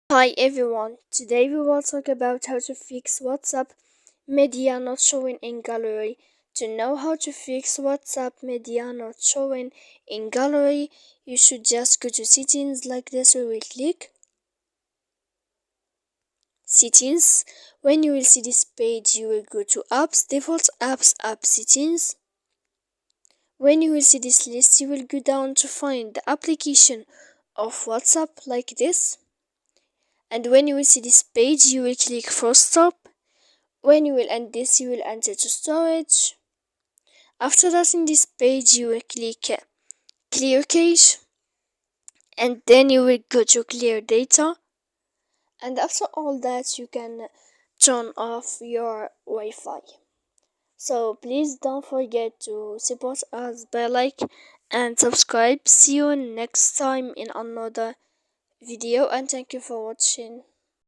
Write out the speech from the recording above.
Hi everyone, today we will talk about how to fix WhatsApp media not showing in gallery. To know how to fix WhatsApp media not showing in gallery, you should just go to settings like this. We will click settings. When you will see this page, you will go to apps, default apps, app settings. When you will see this list, you will go down to find the application of WhatsApp like this. And when you will see this page, you will click for stop. When you will end this, you will enter to storage. After that, in this page, you will click clear cache, and then you will go to clear data. And after all that, you can turn off your Wi-Fi. So please don't forget to support us by like and subscribe. See you next time in another video, and thank you for watching.